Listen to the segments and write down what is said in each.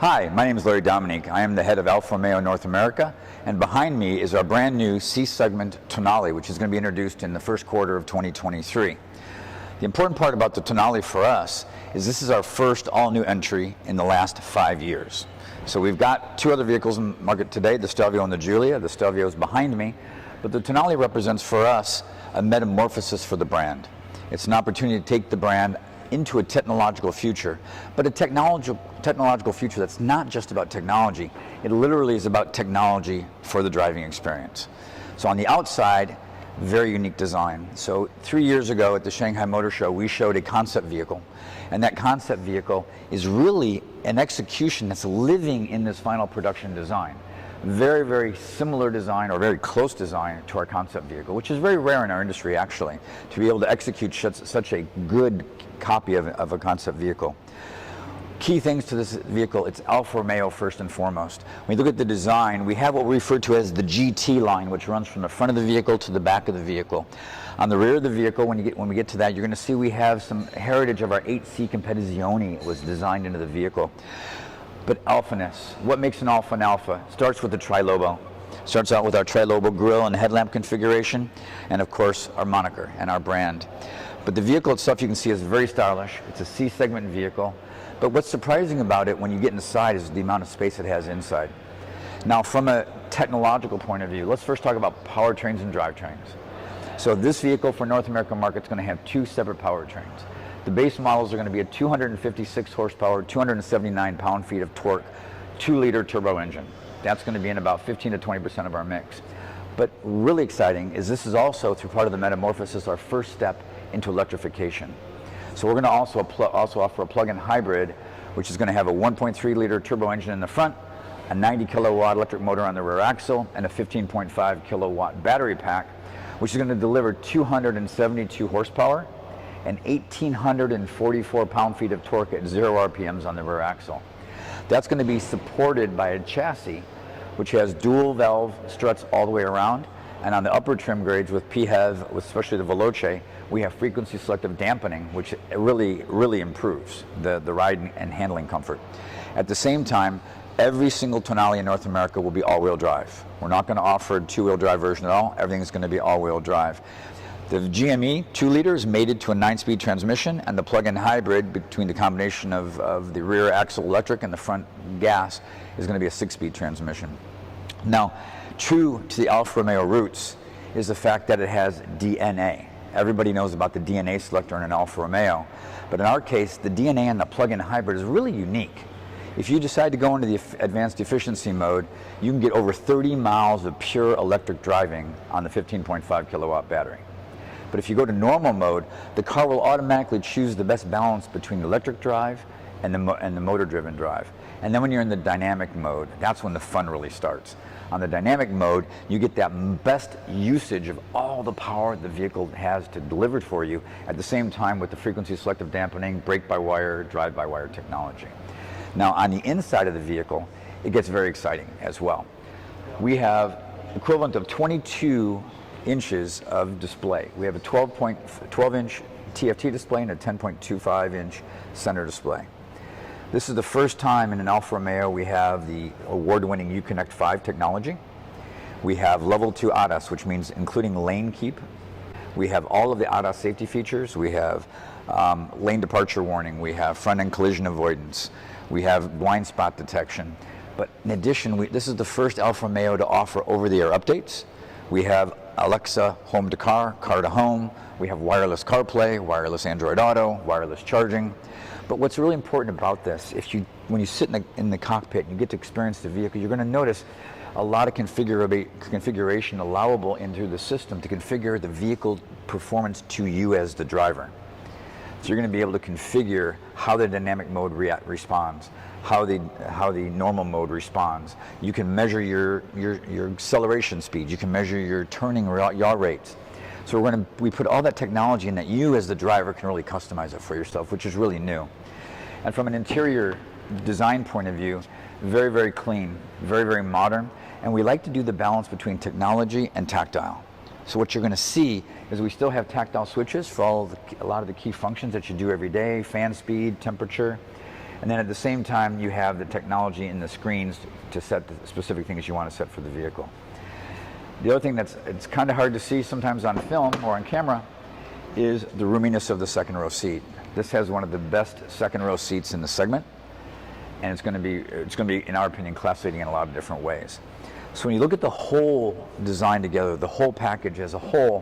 Hi, my name is Dominique. I am the head of Alfa Romeo North America, and behind me is our brand new C-segment Tonale, which is going to be introduced in the first quarter of 2023. The important part about the Tonale for us is this is our first all-new entry in the last 5 years. So we've got two other vehicles in the market today, the Stelvio and the Giulia. The Stelvio is behind me, but the Tonale represents for us a metamorphosis for the brand. It's an opportunity to take the brand into a technological future, but a technological future that's not just about technology. It literally is about technology for the driving experience. So on the outside, very unique design. So 3 years ago at the Shanghai Motor Show, we showed a concept vehicle, and that concept vehicle is really an execution that's living in this final production design. Very, very similar design, or very close design to our concept vehicle, which is very rare in our industry actually, to be able to execute such a good copy of a concept vehicle. Key things to this vehicle, it's Alfa Romeo first and foremost. When you look at the design, we have what we refer to as the GT line, which runs from the front of the vehicle to the back of the vehicle. On the rear of the vehicle, when we get to that, you're going to see we have some heritage of our 8C Competizione was designed into the vehicle. But Alpha-ness, what makes an Alfa an Alfa? Starts with the tri-lobo. Starts out with our tri-lobo grille and headlamp configuration, and of course our moniker and our brand. But the vehicle itself, you can see, is very stylish. It's a C-segment vehicle. But what's surprising about it when you get inside is the amount of space it has inside. Now, from a technological point of view, let's first talk about powertrains and drivetrains. So this vehicle for North American market is going to have two separate powertrains. The base models are going to be a 256 horsepower, 279 pound-feet of torque, 2-liter turbo engine. That's going to be in about 15 to 20% of our mix. But really exciting is this is also, through part of the metamorphosis, our first step into electrification. So we're going to also offer a plug-in hybrid, which is going to have a 1.3-liter turbo engine in the front, a 90 kilowatt electric motor on the rear axle, and a 15.5 kilowatt battery pack, which is going to deliver 272 horsepower and 1,844 pound-feet of torque at 0 RPMs on the rear axle. That's going to be supported by a chassis which has dual valve struts all the way around, and on the upper trim grades with PHEV, especially the Veloce, we have frequency selective dampening, which really improves the ride and handling comfort. At the same time, every single Tonale in North America will be all-wheel drive. We're not going to offer a two-wheel drive version at all. Everything's going to be all-wheel drive. The GME 2-liter is mated to a 9-speed transmission, and the plug-in hybrid between the combination of the rear axle electric and the front gas is going to be a 6-speed transmission. Now, true to the Alfa Romeo roots is the fact that it has DNA. Everybody knows about the DNA selector in an Alfa Romeo, but in our case, the DNA in the plug-in hybrid is really unique. If you decide to go into the advanced efficiency mode, you can get over 30 miles of pure electric driving on the 15.5 kilowatt battery. But if you go to normal mode, the car will automatically choose the best balance between electric drive and the motor-driven drive. And then when you're in the dynamic mode, that's when the fun really starts. On the dynamic mode, you get that best usage of all the power the vehicle has to deliver for you, at the same time with the frequency selective dampening, brake-by-wire, drive-by-wire technology. Now, on the inside of the vehicle, it gets very exciting as well. We have equivalent of 22 inches of display. We have a 12-inch TFT display and a 10.25-inch center display. This is the first time in an Alfa Romeo we have the award-winning Uconnect 5 technology. We have level 2 ADAS, which means including lane keep. We have all of the ADAS safety features. We have lane departure warning. We have front-end collision avoidance. We have blind spot detection. But in addition, this is the first Alfa Romeo to offer over-the-air updates. We have Alexa home to car, car to home. We have wireless CarPlay, wireless Android Auto, wireless charging. But what's really important about this, when you sit in the cockpit and you get to experience the vehicle, you're going to notice a lot of configuration allowable into the system to configure the vehicle performance to you as the driver. So you're going to be able to configure how the dynamic mode responds, how the normal mode responds. You can measure your acceleration speed. You can measure your turning yaw rates. So we put all that technology in that you as the driver can really customize it for yourself, which is really new. And from an interior design point of view, very, very clean, very, very modern. And we like to do the balance between technology and tactile. So what you're going to see is we still have tactile switches for a lot of the key functions that you do every day, fan speed, temperature. And then at the same time, you have the technology in the screens to set the specific things you want to set for the vehicle. The other thing it's kind of hard to see sometimes on film or on camera is the roominess of the second row seat. This has one of the best second row seats in the segment, and it's going to be, in our opinion, class leading in a lot of different ways. So when you look at the whole design together, the whole package as a whole,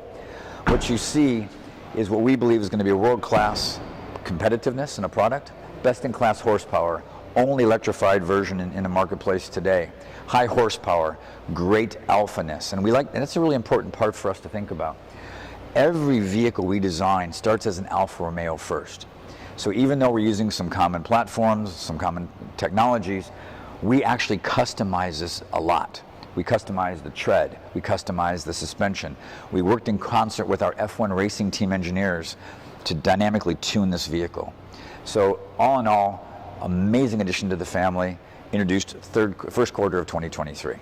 what you see is what we believe is going to be a world-class competitiveness in a product, best-in-class horsepower, only electrified version in the marketplace today, high horsepower, great alphaness, and that's a really important part for us to think about. Every vehicle we design starts as an Alfa Romeo first. So even though we're using some common platforms, some common technologies, we actually customize this a lot. We customize the tread, we customize the suspension. We worked in concert with our F1 racing team engineers to dynamically tune this vehicle. So all in all, amazing addition to the family, introduced first quarter of 2023.